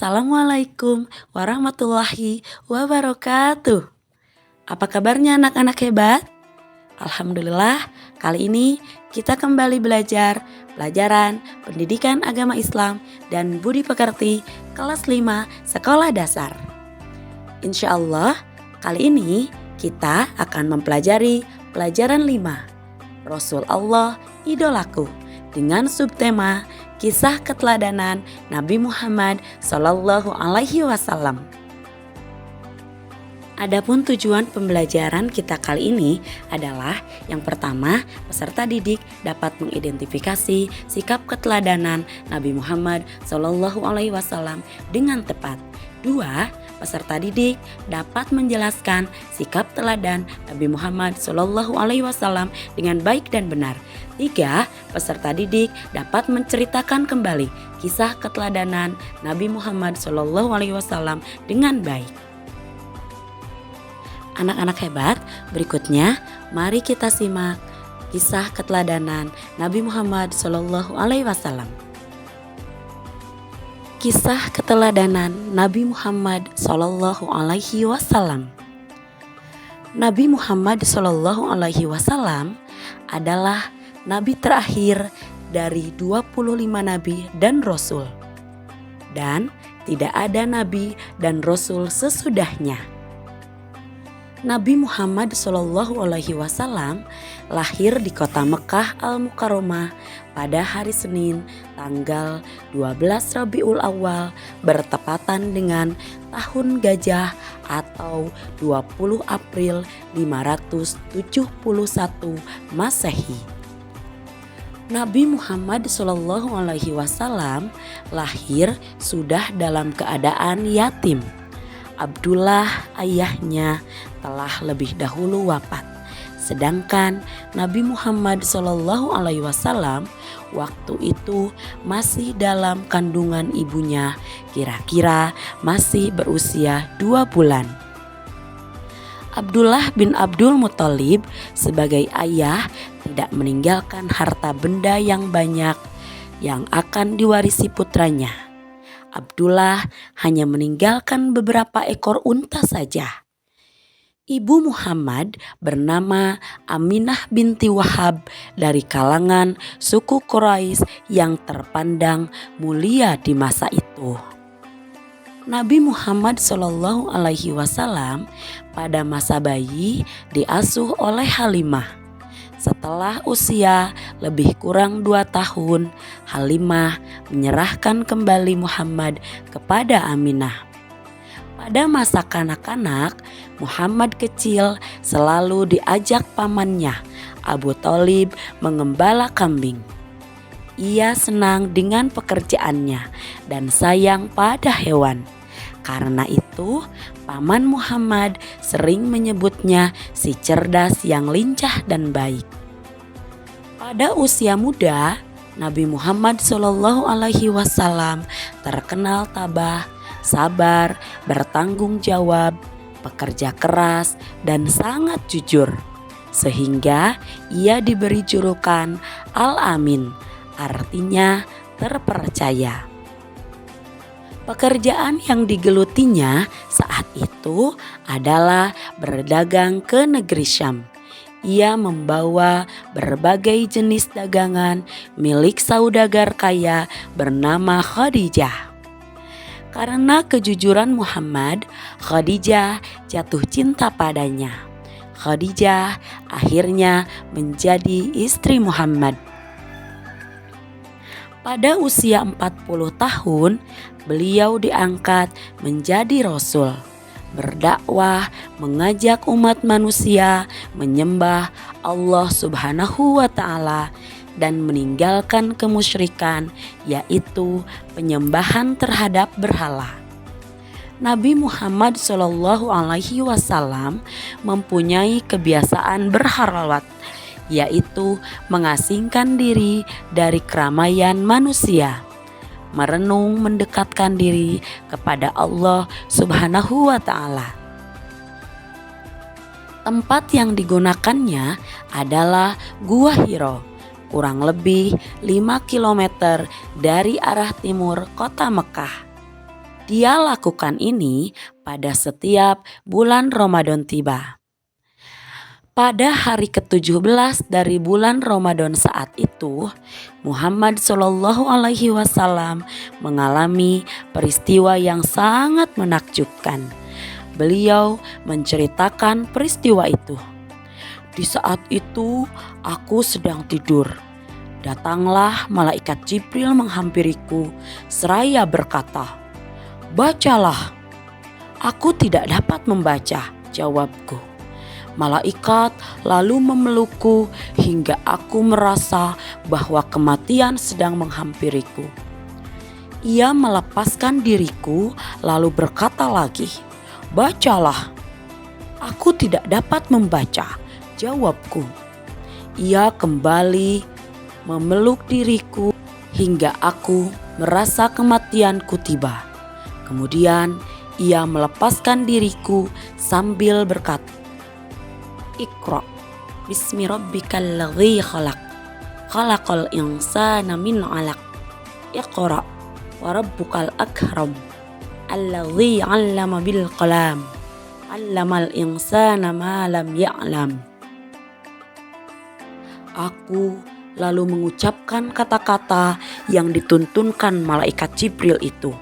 Assalamualaikum warahmatullahi wabarakatuh. Apa kabarnya anak-anak hebat? Alhamdulillah, kali ini kita kembali belajar pelajaran pendidikan agama Islam dan budi pekerti kelas 5 sekolah dasar. Insya Allah, kali ini kita akan mempelajari pelajaran 5, Rasul Allah Idolaku, dengan subtema Kisah Keteladanan Nabi Muhammad Sallallahu Alaihi Wasallam. Adapun tujuan pembelajaran kita kali ini adalah yang pertama, peserta didik dapat mengidentifikasi sikap keteladanan Nabi Muhammad Sallallahu Alaihi Wasallam dengan tepat. 2. Peserta didik dapat menjelaskan sikap teladan Nabi Muhammad Sallallahu Alaihi Wasallam dengan baik dan benar. 3. Peserta didik dapat menceritakan kembali kisah keteladanan Nabi Muhammad Sallallahu Alaihi Wasallam dengan baik. Anak-anak hebat, berikutnya mari kita simak kisah keteladanan Nabi Muhammad Sallallahu Alaihi Wasallam. Kisah keteladanan Nabi Muhammad Sallallahu Alaihi Wasallam. Nabi Muhammad Sallallahu Alaihi Wasallam adalah Nabi terakhir dari 25 Nabi dan Rasul. Dan tidak ada Nabi dan Rasul sesudahnya. Nabi Muhammad Sallallahu Alaihi Wasallam lahir di kota Mekah Al-Mukarramah pada hari Senin tanggal 12 Rabiul Awal bertepatan dengan tahun gajah atau 20 April 571 Masehi. Nabi Muhammad Sallallahu Alaihi Wasallam lahir sudah dalam keadaan yatim. Abdullah ayahnya telah lebih dahulu wafat. Sedangkan Nabi Muhammad Sallallahu Alaihi Wasallam waktu itu masih dalam kandungan ibunya, kira-kira masih berusia 2 bulan. Abdullah bin Abdul Muthalib sebagai ayah tidak meninggalkan harta benda yang banyak yang akan diwarisi putranya. Abdullah hanya meninggalkan beberapa ekor unta saja. Ibu Muhammad bernama Aminah binti Wahab dari kalangan suku Quraisy yang terpandang mulia di masa itu. Nabi Muhammad Sallallahu Alaihi Wasallam pada masa bayi diasuh oleh Halimah. Setelah usia lebih kurang 2 tahun, Halimah menyerahkan kembali Muhammad kepada Aminah. Pada masa kanak-kanak, Muhammad kecil selalu diajak pamannya, Abu Thalib, mengembala kambing. Ia senang dengan pekerjaannya dan sayang pada hewan. Karena itu, paman Muhammad sering menyebutnya si cerdas yang lincah dan baik. Pada usia muda, Nabi Muhammad Sallallahu Alaihi Wasallam terkenal tabah, sabar, bertanggung jawab, pekerja keras, dan sangat jujur. Sehingga ia diberi julukan Al-Amin, artinya terpercaya. Pekerjaan yang digelutinya saat itu adalah berdagang ke negeri Syam. Ia membawa berbagai jenis dagangan milik saudagar kaya bernama Khadijah. Karena kejujuran Muhammad, Khadijah jatuh cinta padanya. Khadijah akhirnya menjadi istri Muhammad. Pada usia 40 tahun, beliau diangkat menjadi Rasul, berdakwah, mengajak umat manusia menyembah Allah Subhanahu wa Ta'ala dan meninggalkan kemusyrikan, yaitu penyembahan terhadap berhala. Nabi Muhammad Sallallahu Alaihi Wasallam mempunyai kebiasaan berkhalwat, yaitu mengasingkan diri dari keramaian manusia, merenung mendekatkan diri kepada Allah Subhanahu wa Ta'ala. Tempat yang digunakannya adalah Gua Hiro, kurang lebih 5 km dari arah timur kota Mekah. Dia lakukan ini pada setiap bulan Ramadan tiba. Pada hari ke-17 dari bulan Ramadan saat itu, Muhammad SAW mengalami peristiwa yang sangat menakjubkan. Beliau menceritakan peristiwa itu. Di saat itu, aku sedang tidur. Datanglah malaikat Jibril menghampiriku seraya berkata, "Bacalah." Aku tidak dapat membaca, jawabku. Malaikat lalu memelukku hingga aku merasa bahwa kematian sedang menghampiriku. Ia melepaskan diriku lalu berkata lagi, "Bacalah." Aku tidak dapat membaca, jawabku. Ia kembali memeluk diriku hingga aku merasa kematianku tiba. Kemudian ia melepaskan diriku sambil berkata, "Iqra bismi rabbikal ladzi khalaq. Khalaqal insana min 'alaq. Iqra wa rabbukal akram. Alladzi 'allama bil qalam. 'Allamal insana ma lam ya'lam." Aku lalu mengucapkan kata-kata yang dituntunkan malaikat Jibril itu.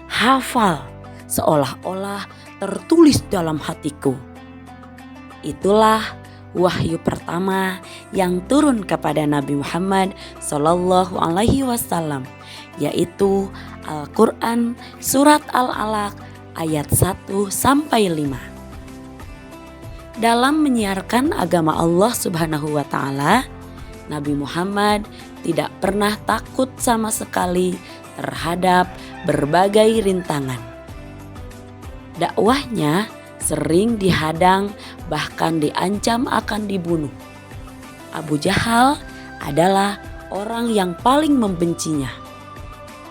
Hafal, seolah-olah tertulis dalam hatiku. Itulah wahyu pertama yang turun kepada Nabi Muhammad SAW, yaitu Al-Quran Surat Al-Alaq ayat 1-5. Dalam menyiarkan agama Allah Subhanahu wa Ta'ala, Nabi Muhammad tidak pernah takut sama sekali terhadap berbagai rintangan. Dakwahnya sering dihadang, bahkan diancam akan dibunuh. Abu Jahal adalah orang yang paling membencinya.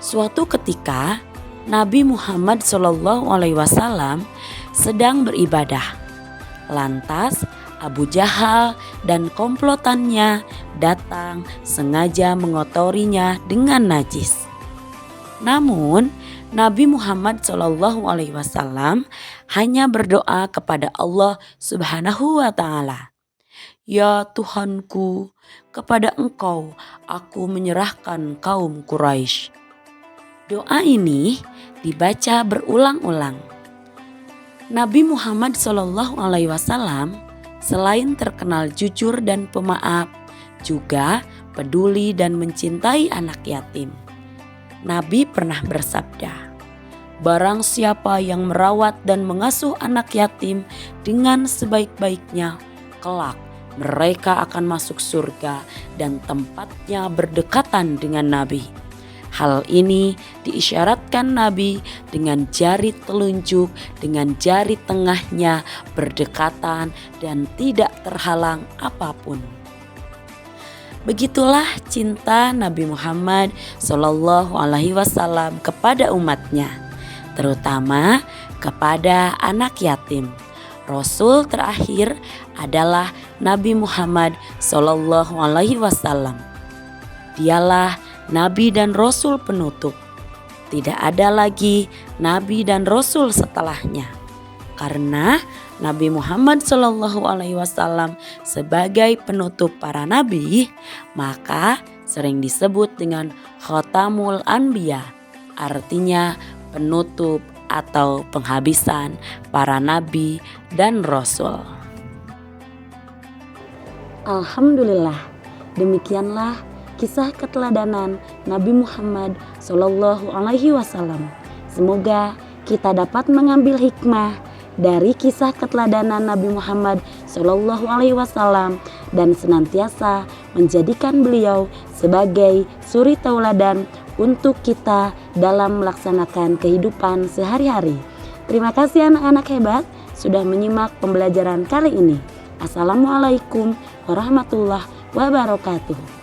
Suatu ketika, Nabi Muhammad SAW sedang beribadah. Lantas Abu Jahal dan komplotannya datang sengaja mengotorinya dengan najis. Namun Nabi Muhammad SAW hanya berdoa kepada Allah Subhanahu wa Ta'ala. "Ya Tuhanku, kepada Engkau aku menyerahkan kaum Quraisy." Doa ini dibaca berulang-ulang. Nabi Muhammad SAW selain terkenal jujur dan pemaaf, juga peduli dan mencintai anak yatim. Nabi pernah bersabda, "Barang siapa yang merawat dan mengasuh anak yatim dengan sebaik-baiknya, kelak mereka akan masuk surga dan tempatnya berdekatan dengan Nabi." Hal ini diisyaratkan Nabi dengan jari telunjuk dengan jari tengahnya berdekatan dan tidak terhalang apapun. Begitulah cinta Nabi Muhammad SAW kepada umatnya, terutama kepada anak yatim. Rasul terakhir adalah Nabi Muhammad SAW. Dialah Nabi dan Rasul penutup. Tidak ada lagi Nabi dan Rasul setelahnya. Karena Nabi Muhammad SAW sebagai penutup para nabi, maka sering disebut dengan Khatamul Anbiya, artinya penutup atau penghabisan para nabi dan rasul. Alhamdulillah, demikianlah kisah keteladanan Nabi Muhammad SAW. Semoga kita dapat mengambil hikmah dari kisah keteladanan Nabi Muhammad SAW dan senantiasa menjadikan beliau sebagai suri tauladan untuk kita dalam melaksanakan kehidupan sehari-hari. Terima kasih anak-anak hebat sudah menyimak pembelajaran kali ini. Assalamualaikum warahmatullahi wabarakatuh.